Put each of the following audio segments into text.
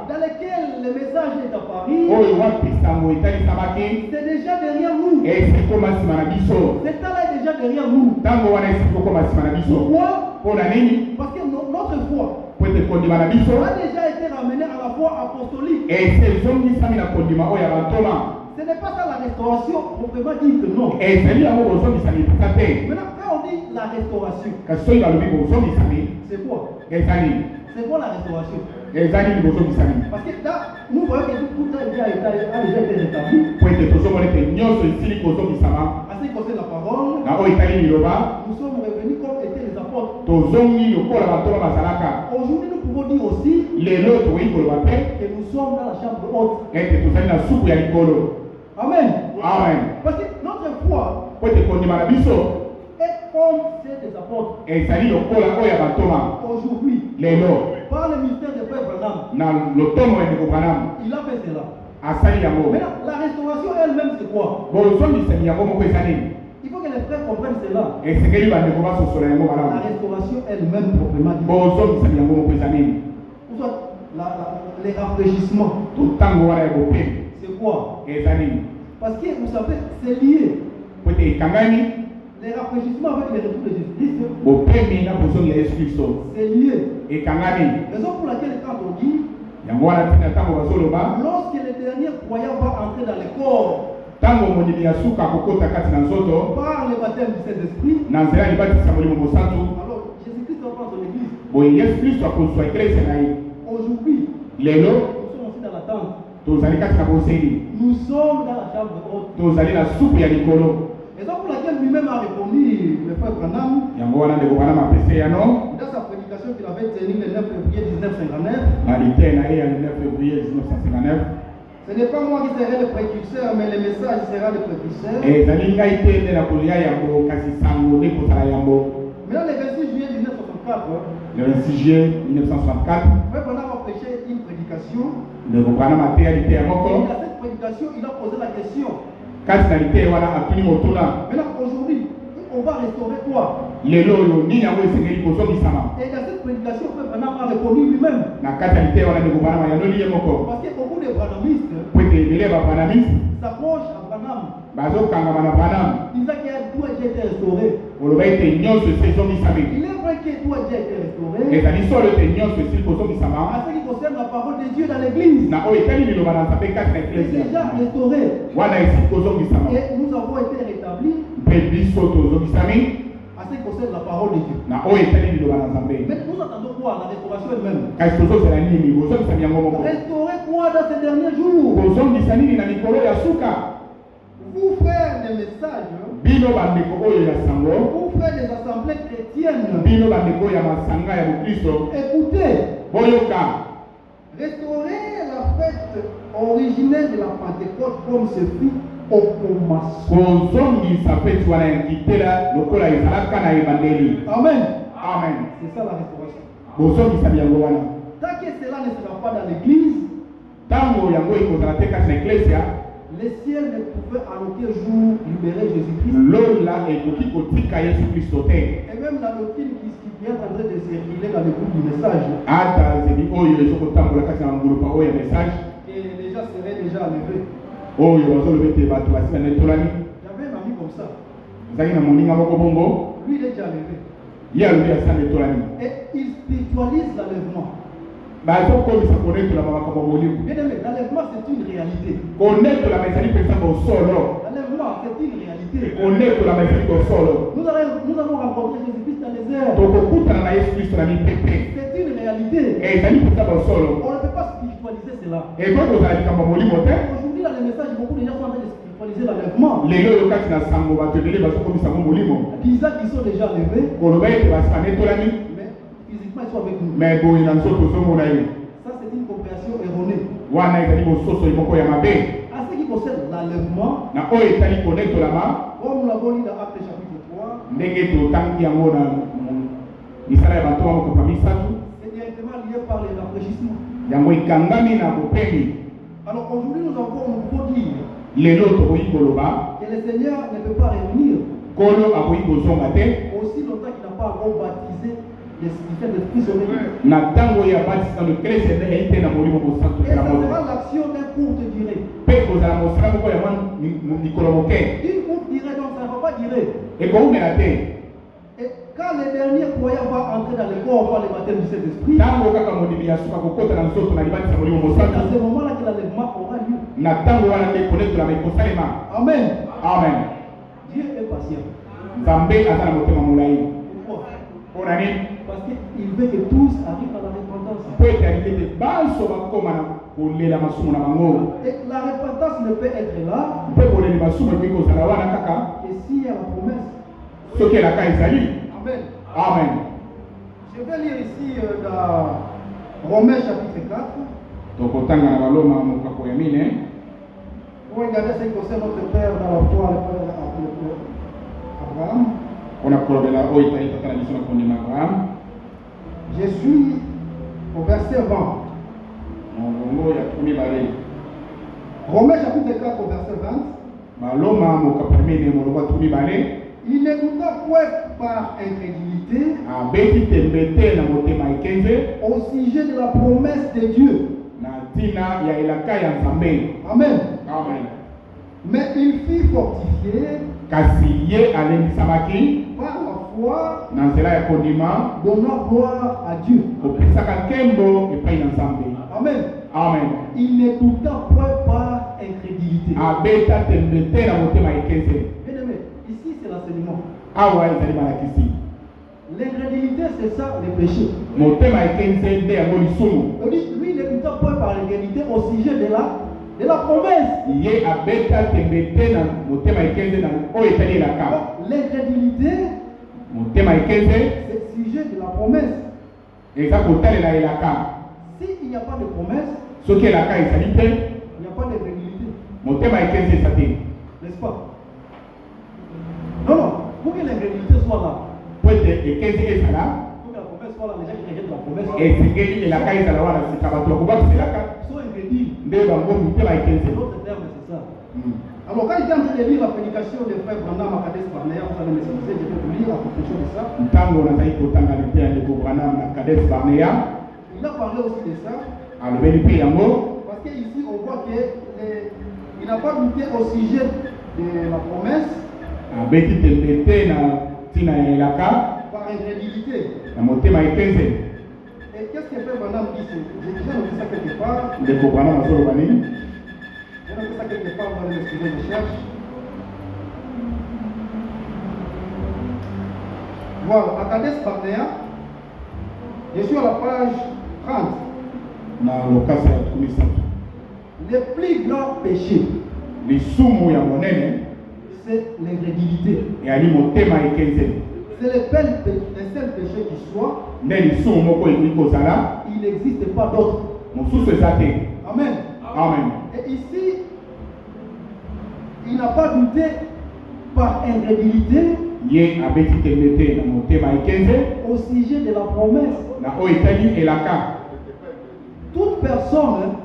dans lesquels le message est apparu, c'est déjà derrière nous. C'est là déjà derrière nous. Pourquoi? Parce que notre foi a déjà été ramenée à la foi apostolique. Ce n'est pas ça la restauration, proprement dit que non. Maintenant, quand on dit la restauration, c'est quoi? C'est quoi la restauration? Parce que là, nous voyons que tout a déjà été rétabli. En ce qui concerne la parole, nous sommes revenus comme étaient les apôtres. Aujourd'hui, nous pouvons dire aussi que nous sommes dans la chambre haute. Amen. Amen. Parce que notre foi est comme celle des apôtres. Aujourd'hui, par le mystère de Frère Branham, il a fait cela. Maintenant, la restauration elle-même, c'est quoi? Il faut que les frères comprennent cela. La restauration elle-même, proprement dit, les rafraîchissements, c'est quoi? Parce que vous savez, c'est lié. Les rafraîchissements avec les retours de Jésus-Christ, c'est lié. Raison pour laquelle quand on dit, lorsque le dernier croyant va entrer dans le corps par le baptême du Saint-Esprit, alors Jésus-Christ va prendre son église. Aujourd'hui, nous sommes aussi dans la tente. Nous sommes dans la chambre haute. Raison pour laquelle lui-même a répondu le frère Branham dans sa prédication qu'il avait tenue le 9 février 1959. Ce n'est pas moi qui serai le précurseur, mais le message sera le précurseur. Maintenant, le 26 juillet 1964, frère Branham a prêché une prédication. Et dans cette prédication, il a posé la question. Maintenant, aujourd'hui, on va restaurer quoi? Et dans cette prédication, frère Branham a répondu lui-même. Parce que beaucoup de branhamistes s'approchent à Branham. Disant que tout a déjà été restauré. Il est vrai que tout a déjà été restauré. En ce qui concerne la parole de Dieu dans l'église, c'est déjà restauré. Et nous avons été rétablis. En ce qui concerne la parole de Dieu. Mais nous attendons quoi? La restauration elle-même. Restaurer quoi dans ces derniers jours? Vous frères des messages, vous frères des assemblées chrétiennes, écoutez, restaurer la fête originelle de la Pentecôte comme ce fut au commencement. Amen. Amen. C'est ça la restauration. Tant que cela ne sera pas dans l'église, le ciel ne pouvait en aucun jour libérer Jésus-Christ. Et même la doctrine qui vient en train de circuler dans le groupe du message, et déjà serait déjà enlevé. J'avais un ami comme ça. Lui, il est déjà enlevé. Et il spiritualise l'enlèvement. L'enlèvement, c'est une réalité. L'enlèvement, c'est une réalité. Nous allons rencontrer Jésus-Christ dans les airs. C'est une réalité. On ne peut pas spiritualiser cela. Aujourd'hui, dans les messages, beaucoup de gens sont en train de spiritualiser l'enlèvement. Disant qu'ils sont déjà enlevés. Physiquement, ils sont avec nous. Ça, c'est une compréhension erronée. En ce qui concerne l'enlèvement, comme nous l'avons lu dans Actes chapitre 3, c'est directement lié par les rafraîchissements. Alors aujourd'hui, nous avons dire que le Seigneur ne peut pas revenir aussi longtemps qu'il n'a pas encore baptisé Saint-Esprit se révèle. Na tango ya baptiste dans le Christ est été na molimo mo santo Et ça la mort. sera l'action d'une courte durée. Pe ko za mo sala ko ya man nikolo moke. Une courte durée, donc ça ne va pas durer. Et ko me la te. Et quand les derniers croyants vont entrer dans le corps par le baptême du Saint-Esprit, Tango kaka modimi ya suka ko kota na nzoto na libati sa molimo mo c'est à santo. ce moment-là que l'enlèvement aura lieu. Na tango wana te connaître la mekosalema. Amen. Amen. Dieu est patient. Nzambe aza na motema molai. Pourquoi? Pona nini? Parce qu'il veut que tous arrivent à la repentance. Po ete alingi te baso bakoma na kolela masumu na bango. Et la repentance ne peut être là Mpe koleli masumu ekoki kozala wana kaka que s'il y a la promesse. soki elaka ezali. Amen. Amen. Je vais lire ici dans Romains chapitre 4. Tokotanga na baloma mokako ya mine. Pour regarder ce que concerne notre Père dans la foi, Abraham. On a kolobela oyo etali tata na biso na kondima Abraham. Je suis au verset 20. Mongongo ya mibale. Romains chapitre 4 au verset 20. Baloma mokako ya mine moloba tu mibale. Il ne douta point par incrédulité Abeti tembe te na motema ekenze au sujet de la promesse de Dieu. na ntina ya elaka ya Nzambe. Amen. Amen. Mais il fut fortifié Kasi ye alendisamaki par la foi, na nzela ya kondima donnant gloire à Dieu. kopesaka nkembo epai na Nzambe. Amen. Amen. Il ne douta point par incrédulité. Abeta tembe te na motema ekenze. Bien-aimé, ici c'est l'enseignement. Awa ezali malakisi. L'incrédulité, c'est ça, le péché. Motema ekenze nde yango lisumu. On dit, lui, il ne douta point par incrédulité au sujet de la promesse. Ye abeta tembe te na motema ekenze na oyo etali elaka. Donc, l'incrédulité, Motema ekenze c'est le sujet de la promesse. eza kotalela elaka. S'il n'y a pas de promesse, Soki elaka ezali te, il n'y a pas d'incrédulité. motema ekenze eza te. N'est-ce pas? Non, non. Pour que l'incrédulité soit là, Po ete ekenze ezala, pour que la promesse soit là, les gens qui rejettent la promesse esengeli elaka ezala wana sika bato bakobakisa elaka sont incrédules. nde bango mitema ekenze. L'autre terme, c'est ça. Alors, quand j'étais en train de lire la prédication de frère Branham à Kades Barnea, vous allez m'excuser, je vais vous lire à propos de ça. Ntango nazali kotanga lipe ya ndeko Branham na Kades Barnea, Il a parlé aussi de ça, alobeli mpe yango parce qu'ici, on voit qu'il n'a pas douté au sujet de la promesse abeti tembe te na ntina ya elaka par incrédulité. na motema ekenze. Et qu'est-ce que frère Branham dit? J'ai déjà noté ça quelque part. Ndeko Branham azoloba nini? J'ai noté ça quelque part, vous allez m'excuser, je cherche. Voilà, à Kades Barnea, je suis à la page 30. Na lokasa ya 37. Le plus grand péché, Lisumu ya monene c'est l'incrédulité. eyali motema ekenze. C'est le seul péché qui soit, Nde lisumu moko ekoki kozala, il n'existe pas d'autre. mosusu eza te. Amen. Amen. Et ici, il n'a pas douté par incrédulité Ye abeti tembe te na motema ekenze au sujet de la promesse. na oyo etali elaka. Toute personne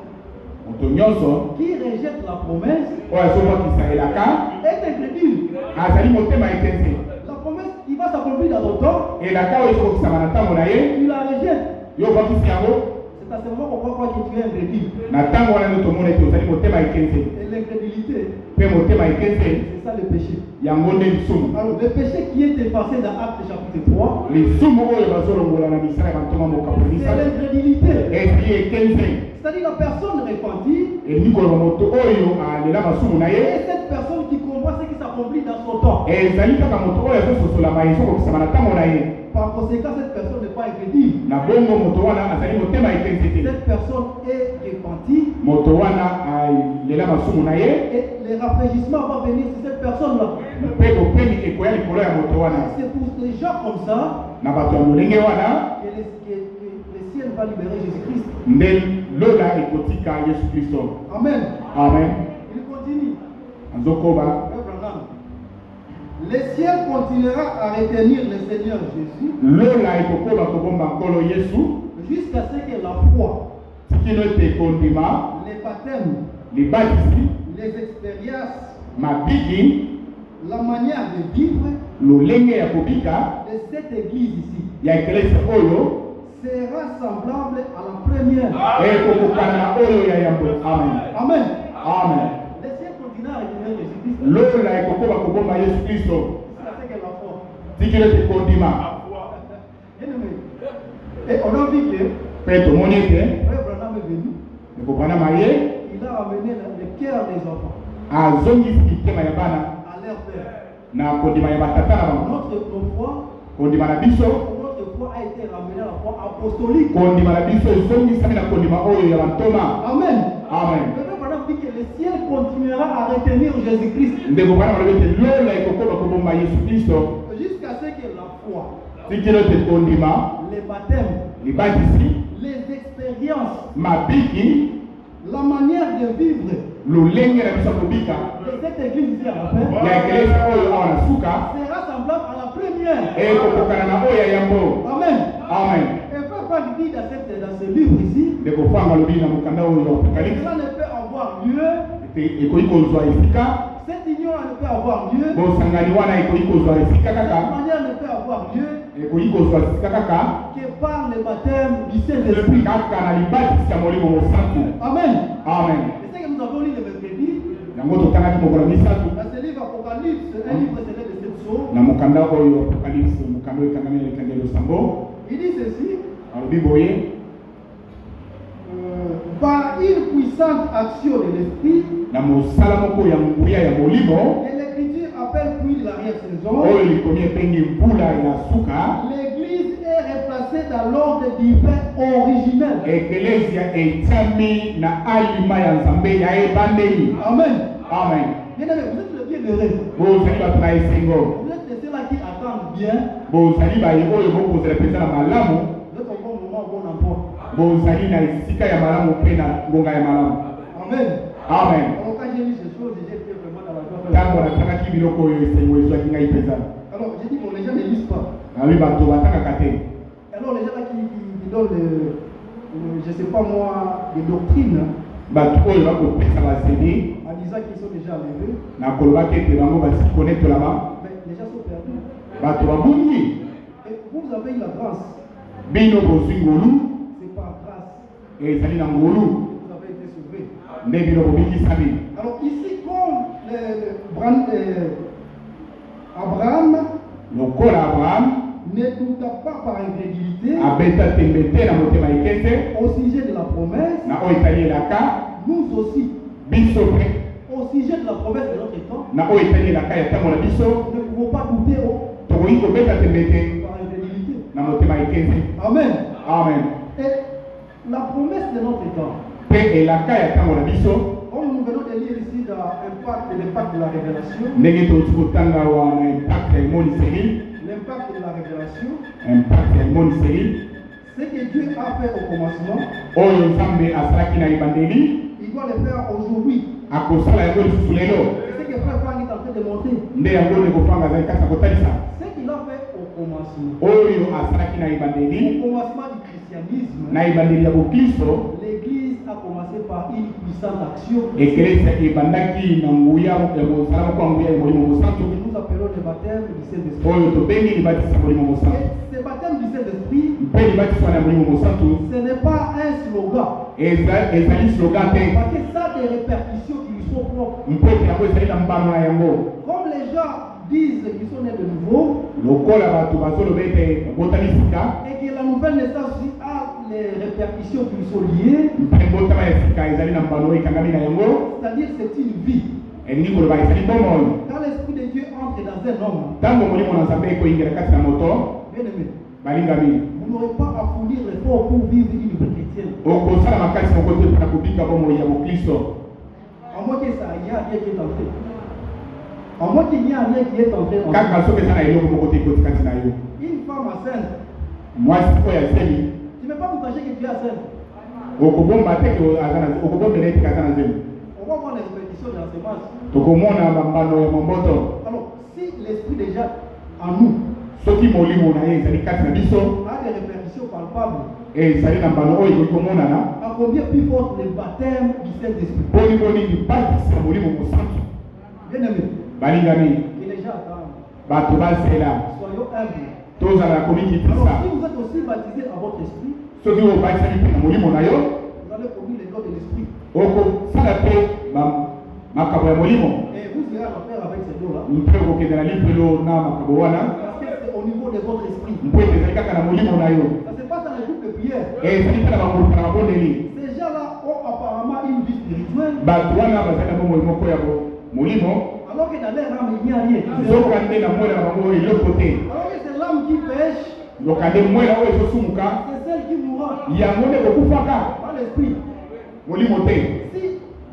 Moto nyonso qui rejette la promesse oyo azobakisa elaka est incrédule. azali motema ekenze. La promesse, il va s'accomplir dans ton temps, Elaka oyo ekokisama na ntango na ye, tu la rejettes. yo obakisi yango. C'est à ce moment qu'on croit que tu es incrédule. Na ntango wana nde tomona ete ozali motema ekenze. Et l'incrédulité, Mpe motema ekenze c'est ça le péché. yango nde lisumu. Alors, le péché qui est effacé dans Actes chapitre 3, Lisumu oyo bazolongola na misala ya bantoma c'est mokapolisa l'incrédulité. ezali ekenze. C'est-à-dire la personne repentie Elingi koloba moto oyo alela masumu na ye, et cette personne qui comprend ce qui s'accomplit dans son temps. ezali kaka moto oyo azososolama ezokokisama na ntango na ye. Par conséquent, cette personne n'est pas incrédule. Na bongo moto wana azali motema ekenze te. Cette personne est repentie Moto wana alela masumu na ye, et le rafraîchissement va venir sur cette personne-là. mpe bopemi ekoya likolo ya moto wana. C'est pour les gens comme ça Na bato ya lolenge wana que le ciel va libérer Jésus-Christ. nde lola ekotika Yesu Kristo. Amen. Amen. Il continue. Azokoba Frère Branham, le ciel continuera à retenir le Seigneur Jésus lola ekokoba kobomba nkolo Yesu jusqu'à ce que la foi, tikino ete ekondima les baptêmes, libatisi les expériences, mabiki la manière de vivre lolenge ya kobika de cette église ici ya eklese oyo sera semblable à la première. ekokokana na oyo ya yambo. Amen. Amen. Amen. Le ciel continue à retenir Jésus-Christ. lola ekokoba kobomba Yesu Kristo C'est que la foi. tikile te kondima. Bien-aimé. Et on a vu que Pe tomoni ete Frère Branham est venu. ekokana maye Il a ramené le cœur des enfants azongisi kitema ya bana à leur père. na kondima ya batata na bango. Notre foi, Kondima na biso notre foi a été ramenée à la foi apostolique. kondima na biso ezongisami na kondima oyo ya bantoma. Amen. Amen. Le Frère Branham dit que le ciel continuera à retenir Jésus-Christ ndeko bana balobi ete lola ekokoba kobomba Yesu Kristo jusqu'à ce que la foi, tikilo te kondima les baptêmes, libandisi les expériences, mabiki la manière de vivre lolenge na biso ya kobika de cette église ici à la fin ya ekelesi oyo awa na suka sera semblable à la première. ekokokana na oyo ya yambo. Amen. Amen. Et Frère Franck dit dans ce livre ici, ndeko fanga alobi na mokanda oyo ya apocalypse cela ne peut avoir lieu, ete ekoki kozwa esika cette union ne peut avoir lieu, bosangani wana ekoki kozwa esika cette kaka manière ne peut avoir lieu ekoki kozwa esika kaka que par le baptême du Saint-Esprit. kaka na libatisi ya molimo mosantu. Amen. Amen. Et ce que nous avons lu le mercredi, yango totangaki mokolo ya misato dans ce livre Apocalypse, un livre célèbre de cette source, na mokanda oyo apocalypse mokanda oyo ekangami na likanga ya losambo il dit ceci, alobi boye par une puissante action de l'Esprit, na mosala moko ya nguya ya molimo et l'Écriture appelle pluie de l'arrière-saison, oyo likomi epengi mbula ya suka l'Église est replacée dans l'ordre divin originel. ekelesia etiami na alima ya nzambe ya ebandeli. Amen. Amen. Bien-aimé, vous êtes le bienheureux. bozali bato na esengo Vous êtes de ceux-là qui attendent bien. bozali baye oyo bokozala mpenza na malamu Vous êtes au bon moment, au bon endroit. bozali na esika ya malamu mpe na ngonga ya malamu. Amen. Amen. Alors quand j'ai lu ces choses, j'ai été vraiment dans la joie. ntango natangaki biloko oyo esengo ezwaki ngai mpenza Alors j'ai dit, bon, les gens ne lisent pas. nabi bato batangaka te. Alors les gens là qui donnent, je ne sais pas moi, des doctrines, bato oyo bakopesa basedi en disant qu'ils sont déjà enlevés, na kolobaki ete bango basikonetolama mais les gens sont perdus. bato babungi. Et vous avez eu la grâce. bino bozwi ngolu C'est par grâce ezali na ngolu que vous avez été sauvés. nde bino bobikisami. Alors ici, comme Abraham lokola abrahamu ne douta pas par incrédulité abeta tembe te na motema ekete au sujet de la promesse, na oyo etali elaka nous aussi, biso mpe au sujet de la promesse de notre temps, na oyo etali elaka ya ntango na biso ne pouvons pas douter tokoki kobeta tembe te par incrédulité. na motema ekete. Amen. Amen. Et la promesse de notre temps, mpe elaka ya ntango na biso comme nous venons de lire ici dans l'impact de la révélation, ndenge toti kotanga wana impact ya emoniseli l'impact de la révélation, impact ya emoniseli ce que Dieu a fait au commencement, oyo nzambe asalaki na ebandeli il doit le faire aujourd'hui. akosala yango lisusu lelo C'est ce que Frère Franck est en train de montrer. nde yango ndekofanga azali kasi na kotalisa Ce qu'il a fait au commencement, oyo asalaki na ebandeli au commencement du christianisme, na ebandeli ya bokristo l'Église a commencé par une puissante action ekelesa ebandaki na nguya ya mosala moko ya nguya ya molimo mosantu que nous appelons le baptême du Saint-Esprit. oyo tobengi libatisa ya molimo mosantu. Et ce baptême du Saint-Esprit, mpe libatiswa na molimo mosantu ce n'est pas un slogan, ezali slogan te parce que ça a des répercussions qui lui sont propres. mpo ete yango ezali na mbano na yango. Comme les gens disent qu'ils sont nés de nouveau lokola bato bazoloba ete babotani sika et que la nouvelle naissance aussi a les répercussions qui lui sont liées, mpe mbotama ya sika ezali na mbano oyo ekangami na yango c'est-à-dire c'est une vie. elingi koloba ezali bomoi. Quand l'Esprit de Dieu entre dans un homme, ntango molimo na nzambe ekoyingela kati na moto bien aimé, balingami vous n'aurez pas à fournir l'effort pour vivre une vie chrétienne. okosala makasi moko te mpona kobika bomoi ya bokristo. À moins que ça, il y a rien qui est entré. À moins qu'il n'y a rien qui est entré en kaka soki eza na eloko moko te ekoti kati na yo. une femme enceinte, mwasi oyo aseli tu ne peux pas vous cacher que tu es enceinte. okobomba te okobombela ete aza na zemi. On va voir les répétitions de la semence. tokomona bambano ya momboto. Alors, si l'esprit déjà en nous soki molimo na ye ezali kati na biso a des répercussions palpables, ezali na mbano oyo ekoki komonana à combien plus fort le baptême du Saint-Esprit. boniboni libatisa molimo mosantu. Bien aimé, balingami et les gens attendent. bato bazela Soyons humbles. tozala komikitisa Alors, si vous êtes aussi baptisé à votre esprit, soki obatisami mpe na molimo na yo vous allez commettre les dons de l'esprit. okosala mpe makambo ya molimo Et vous irez en faire avec ces dons-là. mpe okokende na lifelo na makambo wana Parce que c'est au niveau de votre esprit. mpo ete ezali kaka na molimo na yo Ça se passe dans les groupes de prière. ezali mpe na bangoluka na babondeli Ces gens-là ont apparemment une vie spirituelle, bato wana bazali na bomoi moko ya molimo alors que dans leur âme, il n'y a rien. zoka nde na mwela na bango eloko te Alors que c'est l'âme qui pêche, yoka nde mwela oyo ezosumuka c'est celle qui mourra yango nde kokufaka par l'esprit. molimo te Si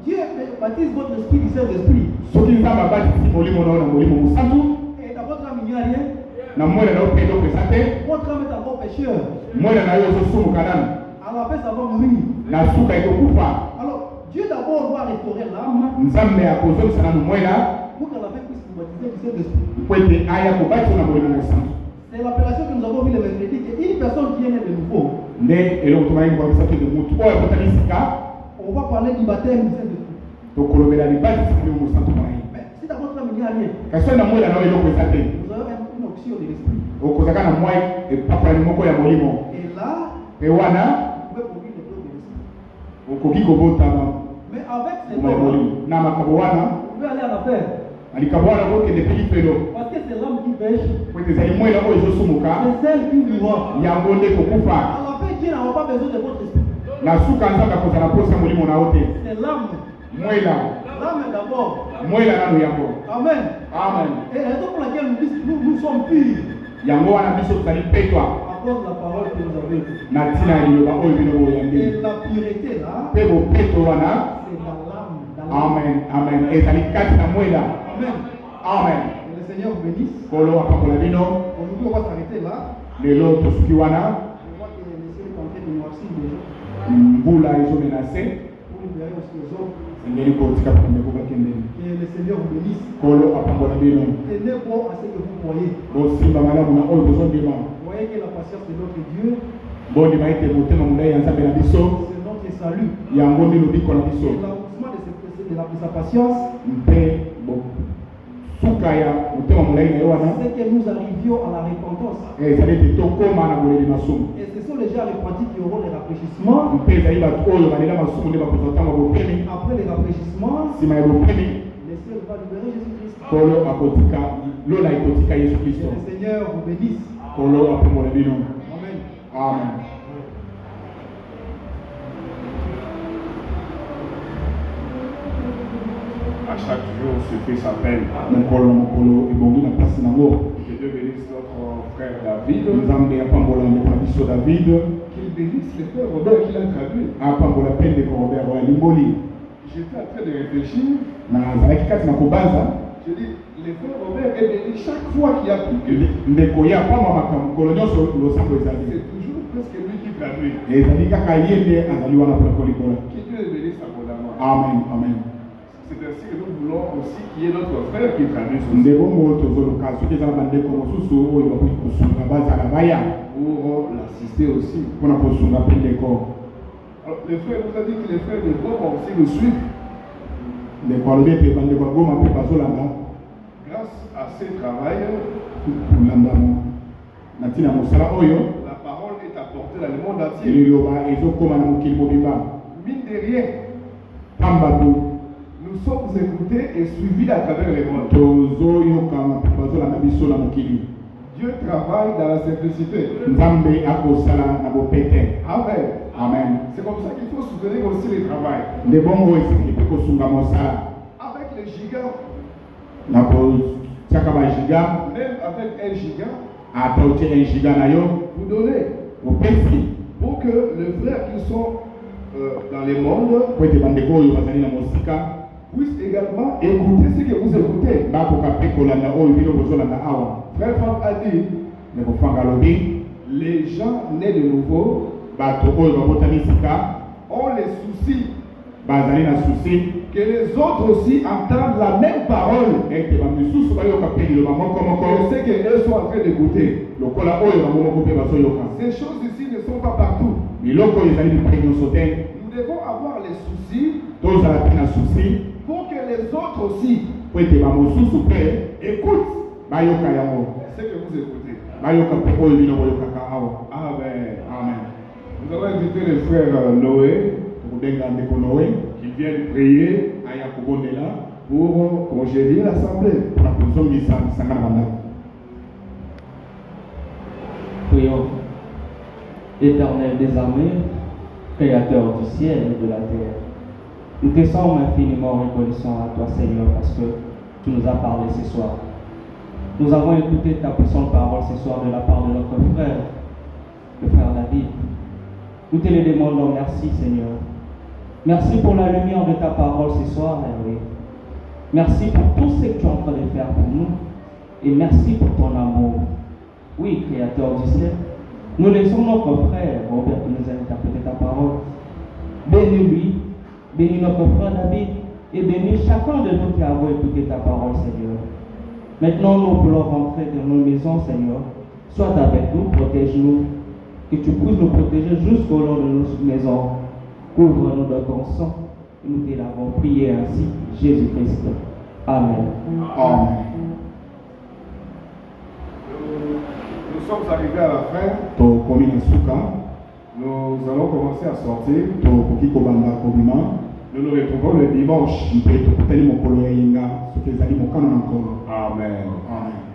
Dieu baptise votre esprit du Saint-Esprit, soki nzambe abatisi molimo na yo na molimo mosantu et dans votre âme, il n'y a rien, na mwela na yo mpe eloko eza te votre âme est encore pécheur. mwela na yo ezosumuka nanu À la fin, ça va mourir. na suka ekokufa Alors, Dieu d'abord doit restaurer l'âme nzambe akozongisa nanu mwela pour qu'à la fin puisse vous baptiser du Saint-Esprit. mpo ete aya kobatisa na molimo mosantu C'est l'appellation que nous avons vu le mercredi, qu'une personne qui est née de nouveau, nde eloko tomangi kobakisa te de mutu oyo akotani sika on va parler du baptême du Saint-Esprit. tokolobela libatisa molimo mosantu na ye Mais si dans votre âme, il n'y a rien, kasi oyo na mwela na yo eloko eza te vous aurez une option de l'esprit. okozaka na mwa epakolani moko ya molimo Et là, mpe wana vous pouvez produire les dons de l'esprit. okoki kobotama Mais avec ces ngoma ya dons, molimo na makambo wana vous pouvez aller en affaire. na likambo wana kokende mpe lifelo Parce que c'est l'âme qui pêche, po ete ezali mwela oyo ezosumuka c'est celle qui mourra. yango nde kokufa À la fin, Dieu n'a pas besoin de votre esprit. na suka nzambe akozala mposa molimo na yo te C'est l'âme. mwela L'âme d'abord. mwela nanu yango Amen. amen Et la raison pour laquelle nous sommes purs, yango wana biso tozali petwa à cause de la parole que nous avons écoutée. na ntina ya liloba oyo bino boyambi Et la pureté là, mpe bopeto wana c'est dans l'âme. Dans l'âme. amen amen ezali kati na mwela Amen. amen Que le Seigneur vous bénisse. kolo apakola bino Aujourd'hui, on va s'arrêter là. lelo tosuki wana Je vois que le ciel est en train de noircir déjà. mbula ezomenase Vous nous verrez aussi aux autres. engeli kotika kokende kokakendeni Que le Seigneur vous bénisse. kolo apambola bino Tenez bon à ce que vous croyez. bosimba malamu na oyo bozondima Voyez que la patience de notre Dieu, bondima ete motema molai ya nzambe na biso c'est notre salut. yango nde lobiko na biso Et l'aboutissement de sa patience, mpe suka ya motema molai na yo wana c'est que nous arrivions à la repentance. ezali ete tokóma na boleli masumu Et ce sont les gens repentis qui auront les rafraîchissements. mpe ezali bato oyo balela masumu nde bakozwa ntango ya bopemi Après les rafraîchissements, nsima ya bopemi le ciel va libérer Jésus-Christ. kolo akotika lola ekotika yesu Que kristo le Seigneur vous bénisse. kolo apambola bino Amen. amen À chaque jour se fait sa peine. mokolo na mokolo ebongi na mpasi nango Que Dieu bénisse notre frère David. nzambe apambola ndeko na biso david Qu'il bénisse le frère Robert qui l'a traduit. apambola mpe ndeko robert oyo alimboli J'étais en train de réfléchir. nazalaki kati na kobanza Je dis, le frère Robert est béni chaque fois qu'il y a plus que lui. ndeko ye apamamaka mokolo nyonso losambo ezali C'est toujours presque lui qui traduit. ezali kaka ye nde azali wana mpona kolikola Que Dieu le bénisse abondamment. amen amen C'est ainsi que nous voulons aussi qu'il y ait notre frère qui traduise aussi. nde bongo tozoluka soki eza na bandeko mosusu oyo bakoki kosunga bazala baya Pour l'assister aussi. mpona kosunga mpe ndeko Alors, le frère nous a dit que les frères de Goma aussi le suivent. ndeko alobi ete bandeko ya goma mpe bazolanda Grâce à ce travail, kolanda na ntina ya mosala oyo la parole est apportée dans le monde entier. liloba ezokóma na mokili mobimba Mine de rien, pamba tu nous sommes écoutés et suivis à travers le monde. tozoyokama mpe bazolanda biso na mokili Dieu travaille dans la simplicité. nzambe akosala na bopete Amen. amen C'est comme ça qu'il faut soutenir aussi le travail. nde bongo esengeli mpe kosunga mosala Avec les gigas, na kotiaka bagiga même avec un giga, ata otie giga na yo vous donnez opesi pour que les frères qui sont dans le monde po ete bandeko oyo bazali na mosika puissent également écouter ce que vous écoutez. bakoka mpe kolanda oyo bino bozolanda awa Frère Franck a dit, ndeko fanga alobi les gens nés de nouveau bato oyo babotami sika ont les soucis bazali na susi que les autres aussi entendent la même parole ete bamisusu bayoka mpe liloba moko que moko ce qu'eux sont en train d'écouter. lokola oyo bango moko mpe bazoyoka Ces choses ici ne sont pas partout. biloko oyo ezali bipai nyonso te Nous devons avoir les soucis tozala mpe na susi pour que les autres aussi po ete bamosusu mpe écoutent bayoka yango ce que vous écoutez. bayoka pe oyo bino boyokaka awa. Amen. Amen. Nous allons inviter le frère Noé Tokobenga ndeko Noé qui vient prier aya kobondela pour congédier l'assemblée. mpona kozongisa lisanga na bandako. Prions. Éternel des armées, Créateur du ciel et de la terre, nous te sommes infiniment reconnaissants à toi, Seigneur, parce que tu nous as parlé ce soir. Nous avons écouté ta puissante parole ce soir de la part de notre frère, le frère David. Nous te le demandons, merci, Seigneur. Merci pour la lumière de ta parole ce soir, Hervé. Merci pour tout ce que tu es en train de faire pour nous. Et merci pour ton amour. Oui, Créateur du ciel, nous laissons notre frère Robert qui nous a interprété ta parole. Bénis-lui, bénis notre frère David et bénis chacun de nous qui avons écouté ta parole, Seigneur. Maintenant, nous voulons rentrer dans nos maisons, Seigneur. Sois avec nous, protège-nous, que tu puisses nous protéger jusqu'au long de nos maisons. Couvre-nous de ton sang. Nous te l'avons prié ainsi, Jésus-Christ. Amen. Amen. Nous sommes arrivés à la fin. Tokomi na suka Nous allons commencer à sortir. tokoki kobanda kobima Nous nous retrouvons le dimanche. mpe tokutani mokolo ya yenga soki ezali mokano na nkolo. Amen. Amen.